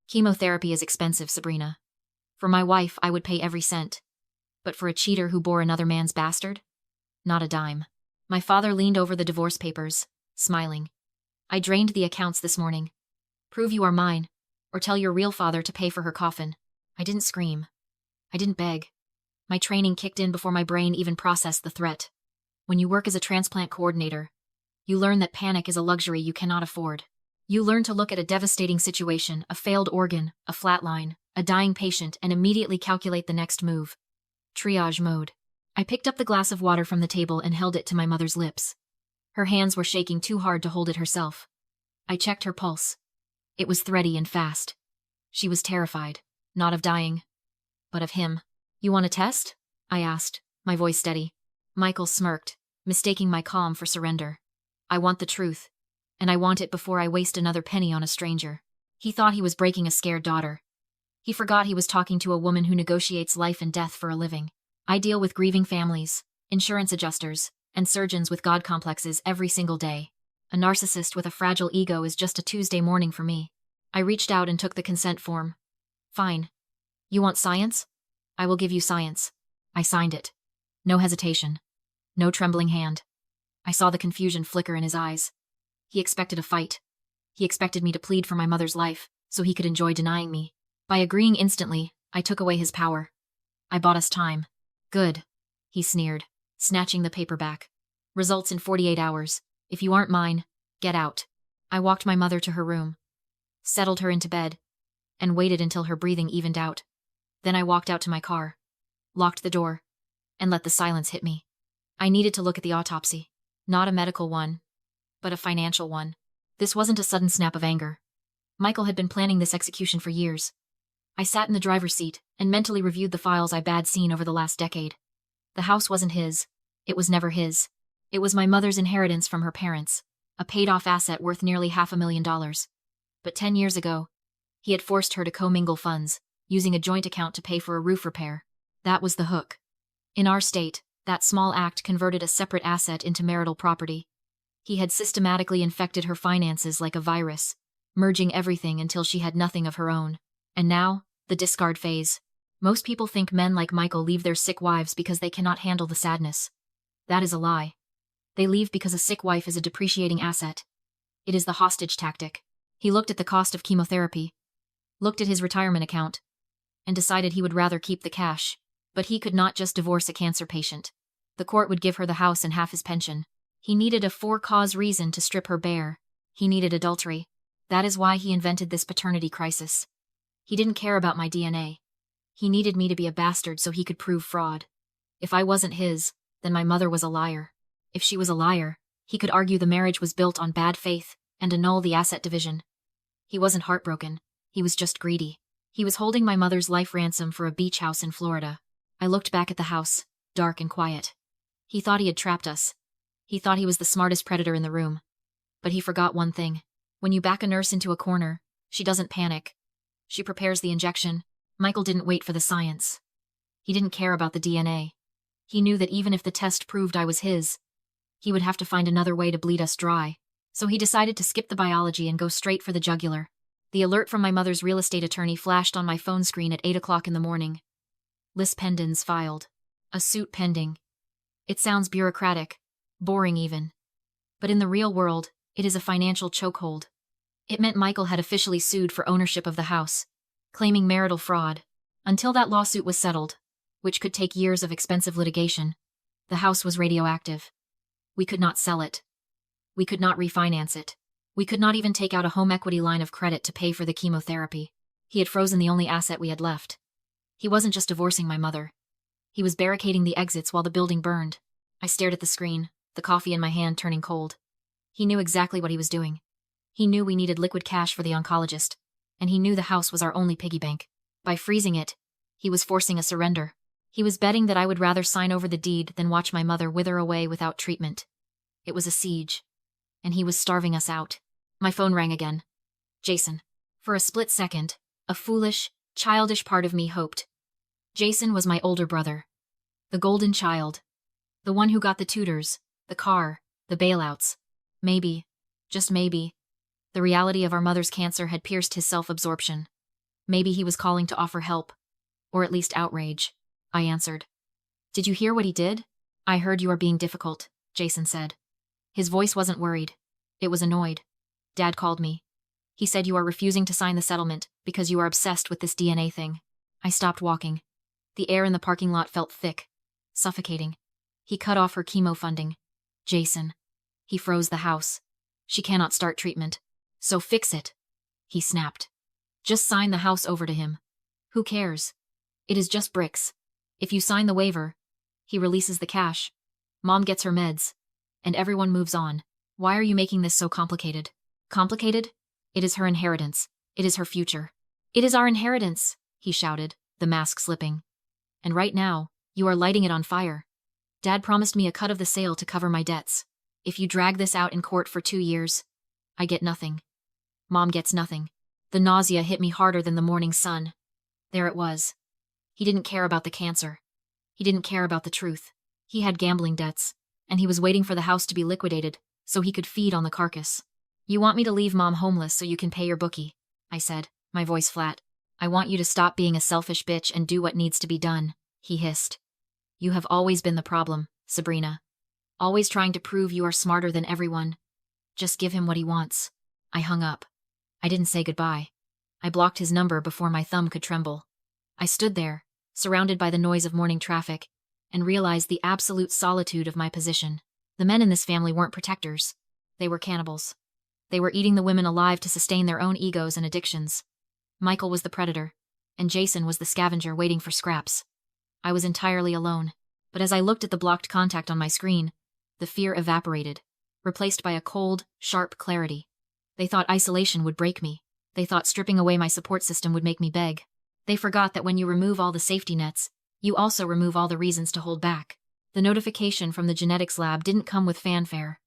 Chemotherapy is expensive, Sabrina. For my wife, I would pay every cent. But for a cheater who bore another man's bastard? Not a dime. My father leaned over the divorce papers, smiling. I drained the accounts this morning. Prove you are mine, or tell your real father to pay for her coffin. I didn't scream. I didn't beg. My training kicked in before my brain even processed the threat. When you work as a transplant coordinator, you learn that panic is a luxury you cannot afford. You learn to look at a devastating situation, a failed organ, a flatline, a dying patient, and immediately calculate the next move. Triage mode. I picked up the glass of water from the table and held it to my mother's lips. Her hands were shaking too hard to hold it herself. I checked her pulse. It was thready and fast. She was terrified, not of dying, but of him. You want a test? I asked, my voice steady. Michael smirked, mistaking my calm for surrender. I want the truth, and I want it before I waste another penny on a stranger. He thought he was breaking a scared daughter. He forgot he was talking to a woman who negotiates life and death for a living. I deal with grieving families, insurance adjusters, and surgeons with God complexes every single day. A narcissist with a fragile ego is just a Tuesday morning for me. I reached out and took the consent form. Fine. You want science? I will give you science. I signed it. No hesitation. No trembling hand. I saw the confusion flicker in his eyes. He expected a fight. He expected me to plead for my mother's life, so he could enjoy denying me. By agreeing instantly, I took away his power. I bought us time. Good. He sneered, snatching the paper back. Results in 48 hours. If you aren't mine, get out. I walked my mother to her room, settled her into bed, and waited until her breathing evened out. Then I walked out to my car, locked the door, and let the silence hit me. I needed to look at the autopsy. Not a medical one, but a financial one. This wasn't a sudden snap of anger. Michael had been planning this execution for years. I sat in the driver's seat and mentally reviewed the files I had seen over the last decade. The house wasn't his. It was never his. It was my mother's inheritance from her parents, a paid-off asset worth nearly $500,000. But 10 years ago, he had forced her to commingle funds, using a joint account to pay for a roof repair. That was the hook. In our state, that small act converted a separate asset into marital property. He had systematically infected her finances like a virus, merging everything until she had nothing of her own. And now, the discard phase. Most people think men like Michael leave their sick wives because they cannot handle the sadness. That is a lie. They leave because a sick wife is a depreciating asset. It is the hostage tactic. He looked at the cost of chemotherapy, looked at his retirement account, and decided he would rather keep the cash. But he could not just divorce a cancer patient. The court would give her the house and half his pension. He needed a for-cause reason to strip her bare. He needed adultery. That is why he invented this paternity crisis. He didn't care about my DNA. He needed me to be a bastard so he could prove fraud. If I wasn't his, then my mother was a liar. If she was a liar, he could argue the marriage was built on bad faith and annul the asset division. He wasn't heartbroken. He was just greedy. He was holding my mother's life ransom for a beach house in Florida. I looked back at the house, dark and quiet. He thought he had trapped us. He thought he was the smartest predator in the room. But he forgot one thing. When you back a nurse into a corner, she doesn't panic. She prepares the injection. Michael didn't wait for the science. He didn't care about the DNA. He knew that even if the test proved I was his, he would have to find another way to bleed us dry. So he decided to skip the biology and go straight for the jugular. The alert from my mother's real estate attorney flashed on my phone screen at 8 o'clock in the morning. Lis pendens filed. A suit pending. It sounds bureaucratic, boring even. But in the real world, it is a financial chokehold. It meant Michael had officially sued for ownership of the house, claiming marital fraud. Until that lawsuit was settled, which could take years of expensive litigation, the house was radioactive. We could not sell it. We could not refinance it. We could not even take out a home equity line of credit to pay for the chemotherapy. He had frozen the only asset we had left. He wasn't just divorcing my mother. He was barricading the exits while the building burned. I stared at the screen, the coffee in my hand turning cold. He knew exactly what he was doing. He knew we needed liquid cash for the oncologist, and he knew the house was our only piggy bank. By freezing it, he was forcing a surrender. He was betting that I would rather sign over the deed than watch my mother wither away without treatment. It was a siege, and he was starving us out. My phone rang again. Jason. For a split second, a foolish, childish part of me hoped. Jason was my older brother. The golden child. The one who got the tutors, the car, the bailouts. Maybe, just maybe, the reality of our mother's cancer had pierced his self-absorption. Maybe he was calling to offer help. Or at least outrage. I answered. Did you hear what he did? I heard you are being difficult, Jason said. His voice wasn't worried. It was annoyed. Dad called me. He said you are refusing to sign the settlement because you are obsessed with this DNA thing. I stopped walking. The air in the parking lot felt thick, suffocating. He cut off her chemo funding. Jason. He froze the house. She cannot start treatment. So fix it. He snapped. Just sign the house over to him. Who cares? It is just bricks. If you sign the waiver, he releases the cash. Mom gets her meds. And everyone moves on. Why are you making this so complicated? Complicated? It is her inheritance. It is her future. It is our inheritance, he shouted, the mask slipping. And right now, you are lighting it on fire. Dad promised me a cut of the sale to cover my debts. If you drag this out in court for 2 years, I get nothing. Mom gets nothing. The nausea hit me harder than the morning sun. There it was. He didn't care about the cancer. He didn't care about the truth. He had gambling debts, and he was waiting for the house to be liquidated so he could feed on the carcass. You want me to leave Mom homeless so you can pay your bookie, I said, my voice flat. I want you to stop being a selfish bitch and do what needs to be done, he hissed. You have always been the problem, Sabrina. Always trying to prove you are smarter than everyone. Just give him what he wants. I hung up. I didn't say goodbye. I blocked his number before my thumb could tremble. I stood there, surrounded by the noise of morning traffic, and realized the absolute solitude of my position. The men in this family weren't protectors. They were cannibals. They were eating the women alive to sustain their own egos and addictions. Michael was the predator, and Jason was the scavenger waiting for scraps. I was entirely alone, but as I looked at the blocked contact on my screen, the fear evaporated, replaced by a cold, sharp clarity. They thought isolation would break me. They thought stripping away my support system would make me beg. They forgot that when you remove all the safety nets, you also remove all the reasons to hold back. The notification from the genetics lab didn't come with fanfare.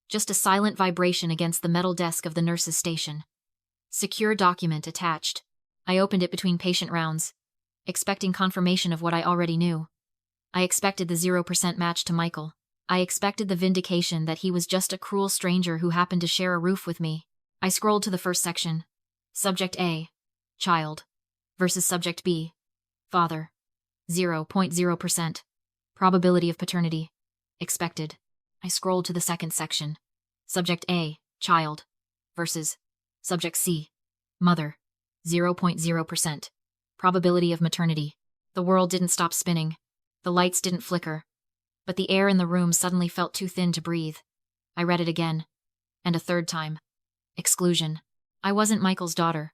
Just a silent vibration against the metal desk of the nurse's station. Secure document attached. I opened it between patient rounds, expecting confirmation of what I already knew. I expected the 0% match to Michael. I expected the vindication that he was just a cruel stranger who happened to share a roof with me. I scrolled to the first section. Subject A. Child. Versus Subject B. Father. 0.0%. Probability of paternity. Expected. I scrolled to the second section. Subject A. Child. Versus Subject C. Mother. 0.0%. Probability of maternity. The world didn't stop spinning. The lights didn't flicker. But the air in the room suddenly felt too thin to breathe. I read it again. And a third time. Exclusion. I wasn't Michael's daughter.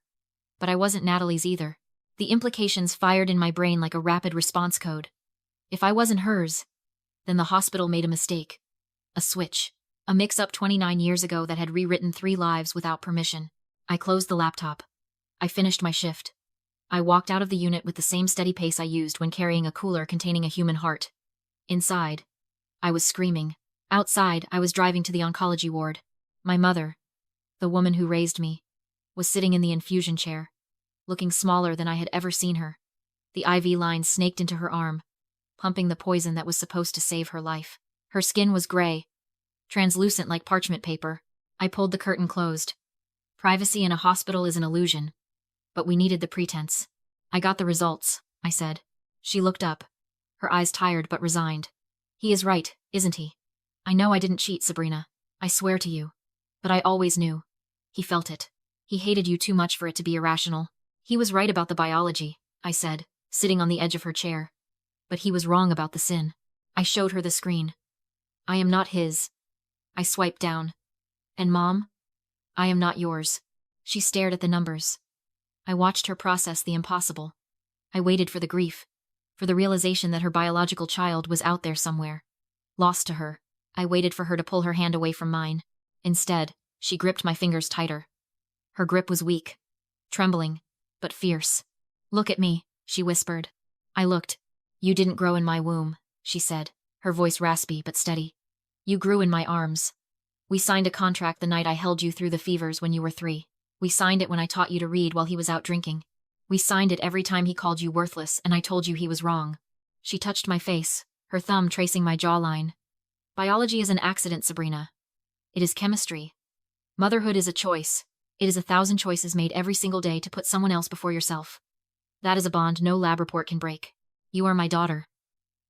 But I wasn't Natalie's either. The implications fired in my brain like a rapid response code. If I wasn't hers, then the hospital made a mistake. A switch. A mix-up 29 years ago that had rewritten 3 lives without permission. I closed the laptop. I finished my shift. I walked out of the unit with the same steady pace I used when carrying a cooler containing a human heart. Inside, I was screaming. Outside, I was driving to the oncology ward. My mother, the woman who raised me, was sitting in the infusion chair, looking smaller than I had ever seen her. The IV line snaked into her arm, pumping the poison that was supposed to save her life. Her skin was gray, translucent like parchment paper. I pulled the curtain closed. Privacy in a hospital is an illusion, but we needed the pretense. I got the results, I said. She looked up, her eyes tired but resigned. He is right, isn't he? I know I didn't cheat, Sabrina. I swear to you. But I always knew. He felt it. He hated you too much for it to be irrational. He was right about the biology, I said, sitting on the edge of her chair. But he was wrong about the sin. I showed her the screen. I am not his. I swiped down. And Mom? I am not yours. She stared at the numbers. I watched her process the impossible. I waited for the grief, for the realization that her biological child was out there somewhere, lost to her. I waited for her to pull her hand away from mine. Instead, she gripped my fingers tighter. Her grip was weak, trembling, but fierce. Look at me, she whispered. I looked. You didn't grow in my womb, she said, her voice raspy but steady. You grew in my arms. We signed a contract the night I held you through the fevers when you were 3. We signed it when I taught you to read while he was out drinking. We signed it every time he called you worthless and I told you he was wrong. She touched my face, her thumb tracing my jawline. Biology is an accident, Sabrina. It is chemistry. Motherhood is a choice. It is 1,000 choices made every single day to put someone else before yourself. That is a bond no lab report can break. You are my daughter.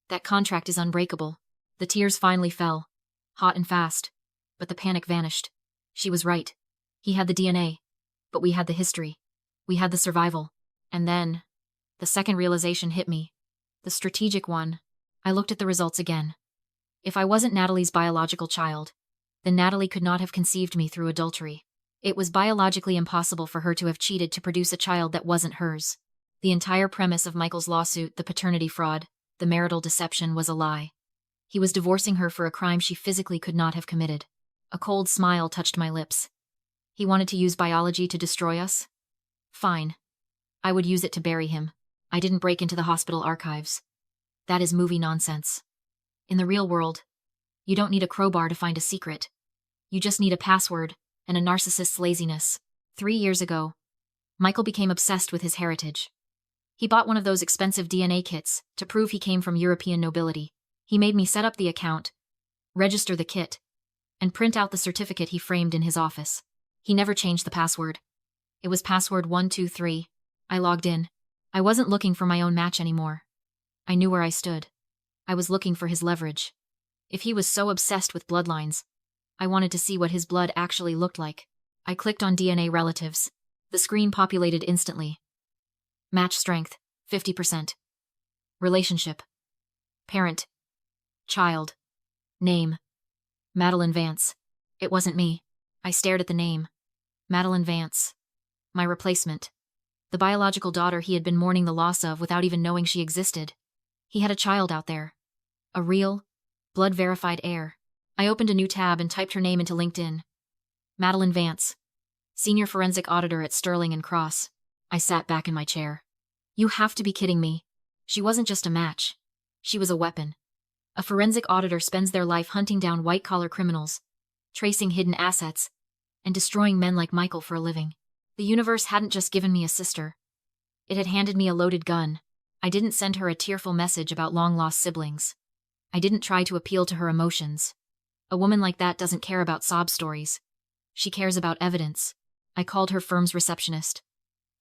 That contract is unbreakable. The tears finally fell, hot and fast, but the panic vanished. She was right. He had the DNA, but we had the history. We had the survival. And then, the second realization hit me. The strategic one. I looked at the results again. If I wasn't Natalie's biological child, then Natalie could not have conceived me through adultery. It was biologically impossible for her to have cheated to produce a child that wasn't hers. The entire premise of Michael's lawsuit, the paternity fraud, the marital deception, was a lie. He was divorcing her for a crime she physically could not have committed. A cold smile touched my lips. He wanted to use biology to destroy us? Fine. I would use it to bury him. I didn't break into the hospital archives. That is movie nonsense. In the real world, you don't need a crowbar to find a secret. You just need a password and a narcissist's laziness. 3 years ago, Michael became obsessed with his heritage. He bought one of those expensive DNA kits to prove he came from European nobility. He made me set up the account, register the kit, and print out the certificate he framed in his office. He never changed the password. It was password 123. I logged in. I wasn't looking for my own match anymore. I knew where I stood. I was looking for his leverage. If he was so obsessed with bloodlines, I wanted to see what his blood actually looked like. I clicked on DNA relatives. The screen populated instantly. Match strength, 50%. Relationship. Parent. Child. Name. Madeline Vance. It wasn't me. I stared at the name. Madeline Vance. My replacement. The biological daughter he had been mourning the loss of without even knowing she existed. He had a child out there. A real, blood-verified heir. I opened a new tab and typed her name into LinkedIn. Madeline Vance. Senior forensic auditor at Sterling and Cross. I sat back in my chair. You have to be kidding me. She wasn't just a match. She was a weapon. A forensic auditor spends their life hunting down white-collar criminals, tracing hidden assets, and destroying men like Michael for a living. The universe hadn't just given me a sister. It had handed me a loaded gun. I didn't send her a tearful message about long-lost siblings. I didn't try to appeal to her emotions. A woman like that doesn't care about sob stories. She cares about evidence. I called her firm's receptionist.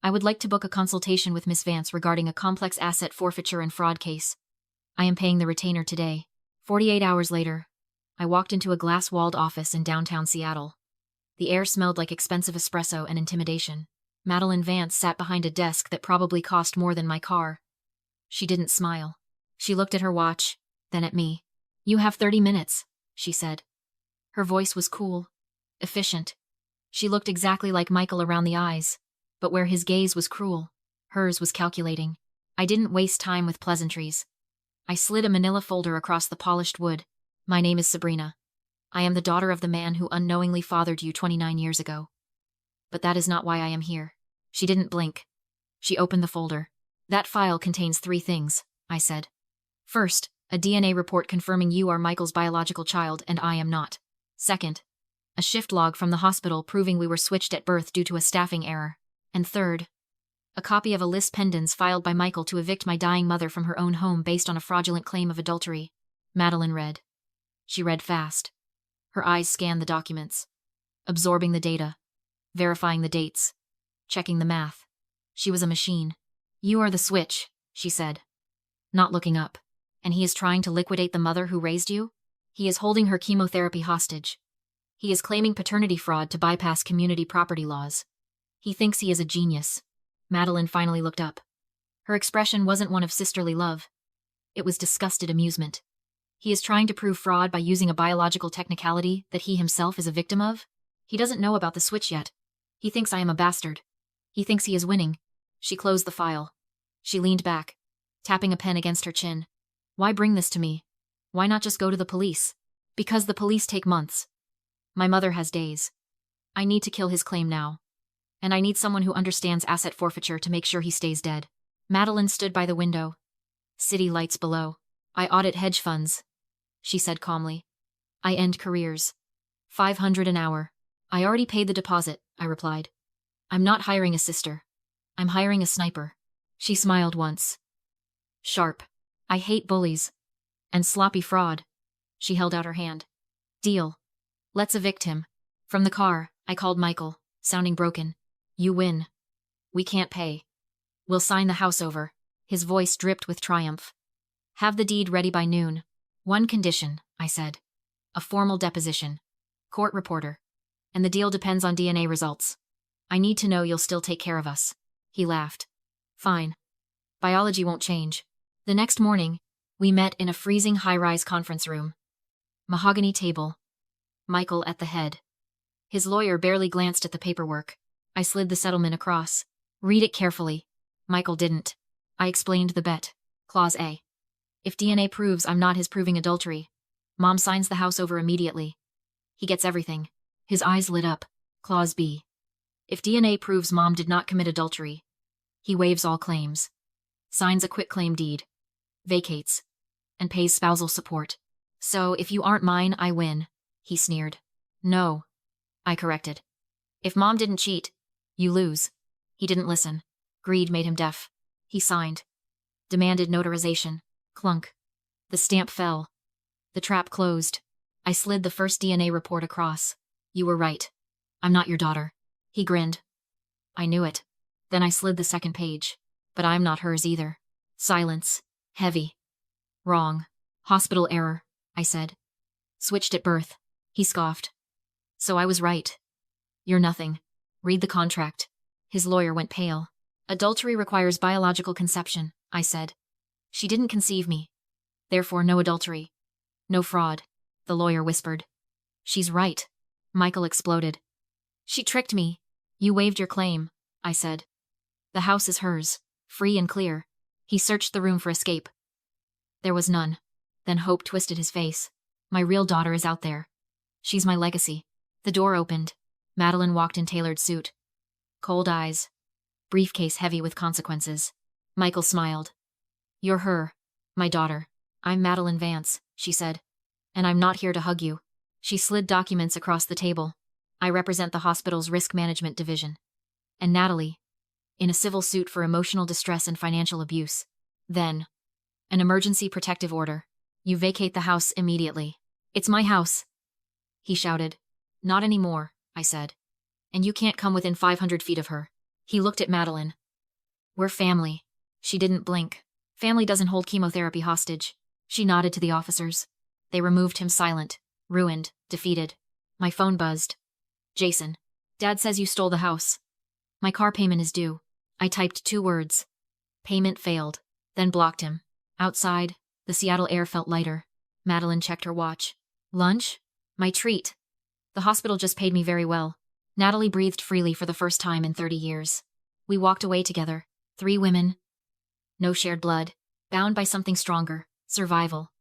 I would like to book a consultation with Miss Vance regarding a complex asset forfeiture and fraud case. I am paying the retainer today. 48 hours later, I walked into a glass-walled office in downtown Seattle. The air smelled like expensive espresso and intimidation. Madeline Vance sat behind a desk that probably cost more than my car. She didn't smile. She looked at her watch, then at me. You have 30 minutes, she said. Her voice was cool, efficient. She looked exactly like Michael around the eyes, but where his gaze was cruel, hers was calculating. I didn't waste time with pleasantries. I slid a manila folder across the polished wood. My name is Sabrina. I am the daughter of the man who unknowingly fathered you 29 years ago. But that is not why I am here. She didn't blink. She opened the folder. That file contains 3 things, I said. First, a DNA report confirming you are Michael's biological child and I am not. Second, a shift log from the hospital proving we were switched at birth due to a staffing error. And third, a copy of a lis pendens filed by Michael to evict my dying mother from her own home based on a fraudulent claim of adultery. Madeline read. She read fast. Her eyes scanned the documents, absorbing the data, verifying the dates, checking the math. She was a machine. You are the switch, she said, not looking up. And he is trying to liquidate the mother who raised you? He is holding her chemotherapy hostage. He is claiming paternity fraud to bypass community property laws. He thinks he is a genius. Madeline finally looked up. Her expression wasn't one of sisterly love. It was disgusted amusement. He is trying to prove fraud by using a biological technicality that he himself is a victim of? He doesn't know about the switch yet. He thinks I am a bastard. He thinks he is winning. She closed the file. She leaned back, tapping a pen against her chin. Why bring this to me? Why not just go to the police? Because the police take months. My mother has days. I need to kill his claim now. And I need someone who understands asset forfeiture to make sure he stays dead. Madeline stood by the window. City lights below. I audit hedge funds, she said calmly. I end careers. $500 an hour. I already paid the deposit, I replied. I'm not hiring a sister. I'm hiring a sniper. She smiled once. Sharp. I hate bullies. And sloppy fraud. She held out her hand. Deal. Let's evict him. From the car, I called Michael. sounding broken. You win. We can't pay. We'll sign the house over. His voice dripped with triumph. Have the deed ready by noon. One condition, I said. A formal deposition. Court reporter. And the deal depends on DNA results. I need to know you'll still take care of us. He laughed. Fine. Biology won't change. The next morning, we met in a freezing high-rise conference room. Mahogany table. Michael at the head. His lawyer barely glanced at the paperwork. I slid the settlement across. Read it carefully. Michael didn't. I explained the bet. Clause A. If DNA proves I'm not his proving adultery, Mom signs the house over immediately. He gets everything. His eyes lit up. Clause B. If DNA proves Mom did not commit adultery, he waives all claims. Signs a quitclaim deed. Vacates. And pays spousal support. So, if you aren't mine, I win, he sneered. No. I corrected. If Mom didn't cheat, you lose. He didn't listen. Greed made him deaf. He signed. Demanded notarization. Clunk. The stamp fell. The trap closed. I slid the first DNA report across. You were right. I'm not your daughter. He grinned. I knew it. Then I slid the second page. But I'm not hers either. Silence. Heavy. Wrong. Hospital error, I said. Switched at birth. He scoffed. So I was right. You're nothing. Read the contract. His lawyer went pale. Adultery requires biological conception, I said. She didn't conceive me. Therefore no adultery. No fraud, the lawyer whispered. She's right. Michael exploded. She tricked me. You waived your claim, I said. The house is hers, free and clear. He searched the room for escape. There was none. Then hope twisted his face. My real daughter is out there. She's my legacy. The door opened. Madeline walked in tailored suit. Cold eyes. Briefcase heavy with consequences. Michael smiled. You're her. My daughter. I'm Madeline Vance, she said. And I'm not here to hug you. She slid documents across the table. I represent the hospital's risk management division. And Natalie. In a civil suit for emotional distress and financial abuse. Then. An emergency protective order. You vacate the house immediately. It's my house. He shouted. Not anymore, I said. And you can't come within 500 feet of her. He looked at Madeline. We're family. She didn't blink. Family doesn't hold chemotherapy hostage. She nodded to the officers. They removed him silent, ruined, defeated. My phone buzzed. Jason. Dad says you stole the house. My car payment is due. I typed 2 words. Payment failed. Then blocked him. Outside, the Seattle air felt lighter. Madeline checked her watch. Lunch? My treat. The hospital just paid me very well. Natalie breathed freely for the first time in 30 years. We walked away together. 3 women. No shared blood. Bound by something stronger. Survival.